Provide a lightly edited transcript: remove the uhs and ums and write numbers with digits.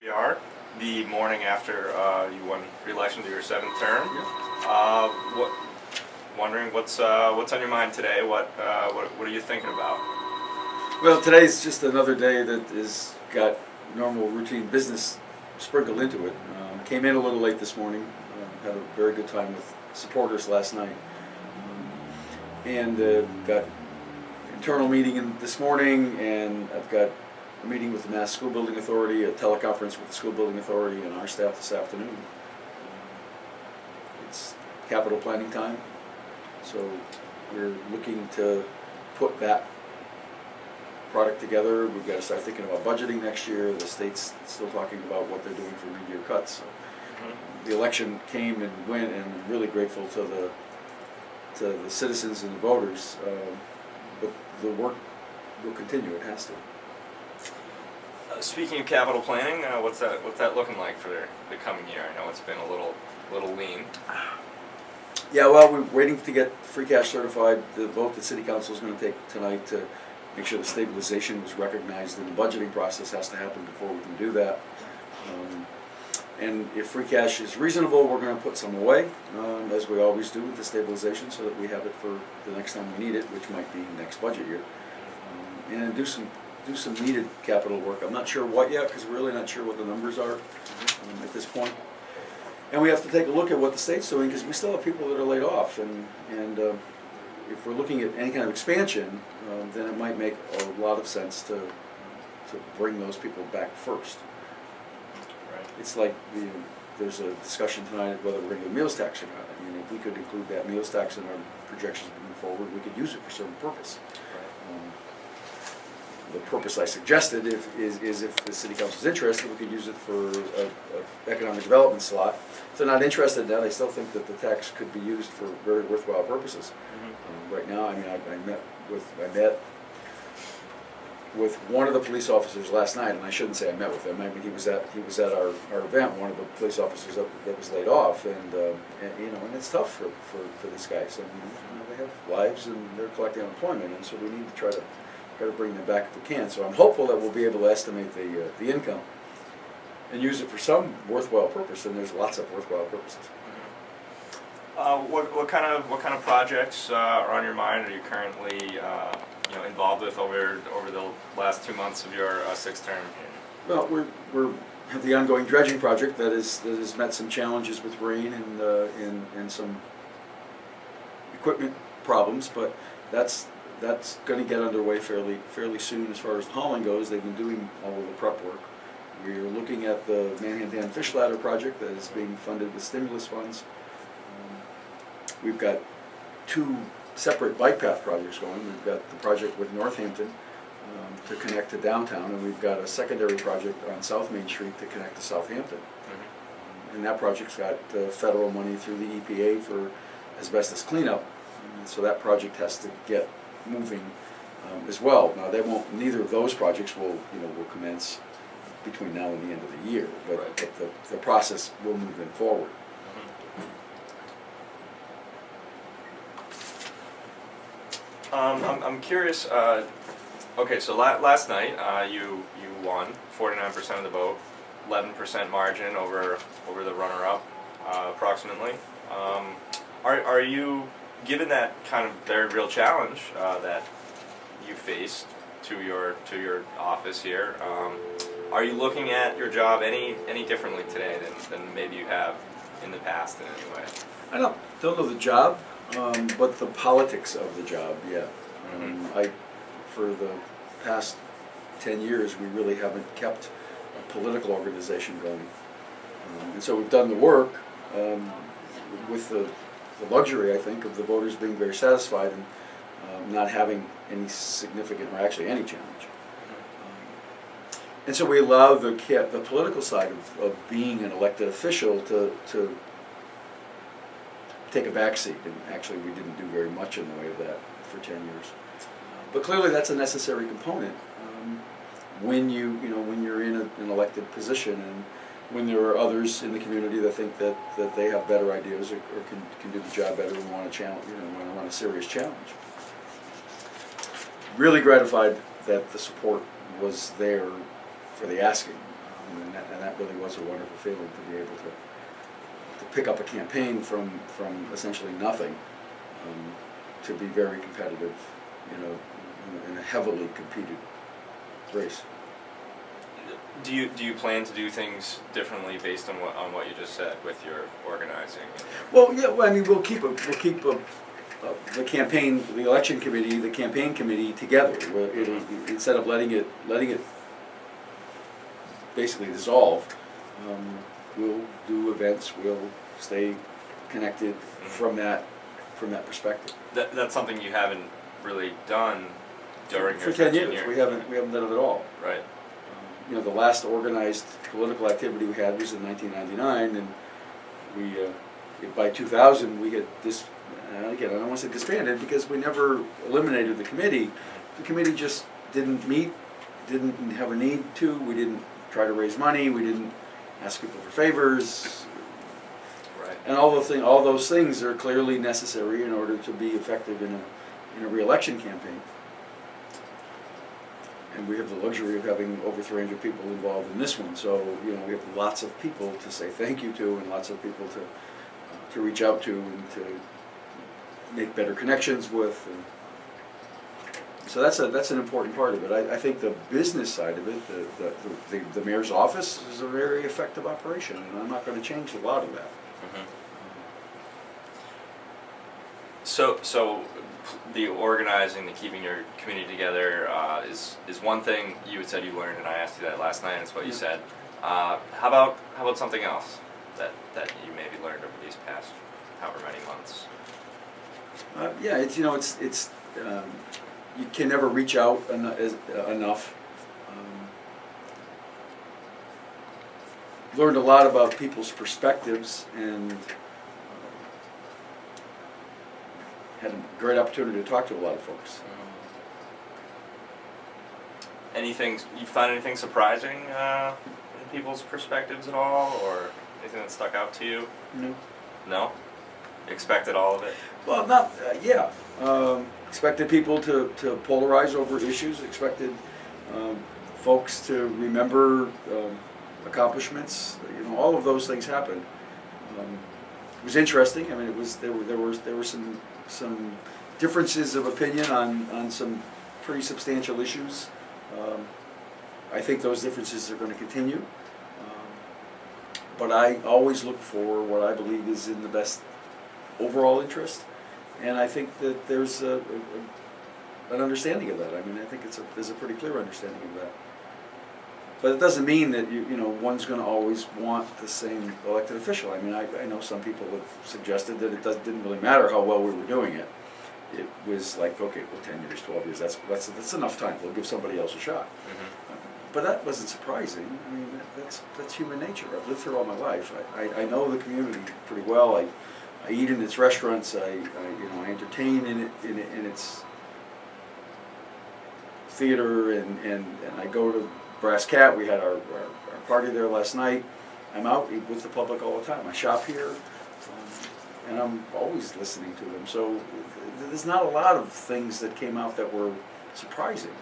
We are the morning after you won re-election to your 7th term. Wondering what's on your mind today? What are you thinking about? Well, today's just another day that is got normal routine business sprinkled into it. Came in a little late this morning. Had a very good time with supporters last night, and got internal meeting this morning, and I've got a meeting with the Mass School Building Authority, a teleconference with the School Building Authority and our staff this afternoon. It's capital planning time, so we're looking to put that product together. We've got to start thinking about budgeting next year. The state's still talking about what they're doing for mid-year cuts. So, the election came and went, and really grateful to the citizens and the voters. But the work will continue. It has to. Speaking of capital planning, what's that looking like for the coming year? I know it's been a little lean. Yeah, well, we're waiting to get free cash certified. The vote that City Council is going to take tonight to make sure the stabilization was recognized in the budgeting process has to happen before we can do that. And if free cash is reasonable, we're going to put some away, as we always do with the stabilization, so that we have it for the next time we need it, which might be next budget year. And do some needed capital work. I'm not sure what yet, because we're really not sure what the numbers are at this point. And we have to take a look at what the state's doing, because we still have people that are laid off. And if we're looking at any kind of expansion, then it might make a lot of sense to bring those people back first. Right. It's like there's a discussion tonight whether we're going to do meals tax or not. I mean, if we could include that meals tax in our projections moving forward, we could use it for a certain purpose. The purpose I suggested is if the City Council is interested, we could use it for an economic development slot. If they're not interested now, they still think that the tax could be used for very worthwhile purposes. Right now, I mean, I met with one of the police officers last night, and I shouldn't say I met with him. I mean, he was at our event. One of the police officers that was laid off, and and it's tough for these guys. I mean, they have lives and they're collecting unemployment, and so we need to try to bring them back if we can. So I'm hopeful that we'll be able to estimate the income and use it for some worthwhile purpose, and there's lots of worthwhile purposes. What kind of projects are on your mind? Are you currently involved with over the last 2 months of your 6th term here? Well, we have the ongoing dredging project that has met some challenges with rain and some equipment problems, but that's going to get underway fairly soon as far as hauling goes. They've been doing all of the prep work. We're looking at the Manhan Dam Fish Ladder project that is being funded with stimulus funds. We've got 2 separate bike path projects going. We've got the project with Northampton to connect to downtown, and we've got a secondary project on South Main Street to connect to Southampton. And that project's got federal money through the EPA for asbestos cleanup, and so that project has to get moving as well. Now, neither of those projects will commence between now and the end of the year, but the process will move them forward. I'm curious. Okay, so last night you won 49% of the vote, 11% margin over the runner-up, approximately. Are you, given that kind of very real challenge that you faced to your office here, are you looking at your job any differently today than maybe you have in the past in any way? I don't know the job, but the politics of the job, yeah. For the past 10 years, we really haven't kept a political organization going. And so we've done the work with the luxury, I think, of the voters being very satisfied and not having any significant, or actually any challenge. And so we allow the political side of being an elected official to take a backseat, and actually we didn't do very much in the way of that for 10 years. But clearly that's a necessary component when you're in an elected position, and when there are others in the community that think that they have better ideas or can do the job better and want to want to run a serious challenge. Really gratified that the support was there for the asking. and that really was a wonderful feeling to be able to pick up a campaign from essentially nothing, to be very competitive, you know, in a heavily competed race. Do you plan to do things differently based on what you just said with your organizing? Well, yeah. Well, I mean, we'll keep the campaign, the election committee, the campaign committee together. Instead of letting it basically dissolve, we'll do events. We'll stay connected from that perspective. That's something you haven't really done during for your 10 13 years. We haven't done it at all. Right. You know, the last organized political activity we had was in 1999, and we by 2000 we had this. Again, I don't want to say disbanded because we never eliminated the committee. The committee just didn't meet, didn't have a need to. We didn't try to raise money. We didn't ask people for favors. Right. And all those things are clearly necessary in order to be effective in a re-election campaign. And we have the luxury of having over 300 people involved in this one. So, you know, we have lots of people to say thank you to, and lots of people to reach out to, and to make better connections with. And so that's an important part of it. I think the business side of it, the mayor's office is a very effective operation, and I'm not going to change a lot of that. Mm-hmm. So the organizing, the keeping your community together is one thing you had said you learned, and I asked you that last night. That's what you said. How about something else that you maybe learned over these past however many months? Yeah, it's you can never reach out enough. Learned a lot about people's perspectives, and had a great opportunity to talk to a lot of folks. Anything you find anything surprising in people's perspectives at all, or anything that stuck out to you? No. No? You expected all of it? Well, not yeah. Expected people to polarize over issues. Expected folks to remember accomplishments. You know, all of those things happened. It was interesting. I mean, there were some differences of opinion on some pretty substantial issues. I think those differences are going to continue. But I always look for what I believe is in the best overall interest, and I think that there's an understanding of that. I mean, I think there's a pretty clear understanding of that. But it doesn't mean that you know one's going to always want the same elected official. I mean, I know some people have suggested that it didn't really matter how well we were doing it. It was like, okay, well, 10 years, 12 years, that's enough time. We'll give somebody else a shot. Mm-hmm. But that wasn't surprising. I mean, that's human nature. I've lived here all my life. I know the community pretty well. I eat in its restaurants. I entertain in its theater, and I go to Brass Cat. We had our party there last night. I'm out with the public all the time. I shop here, and I'm always listening to them. So there's not a lot of things that came out that were surprising.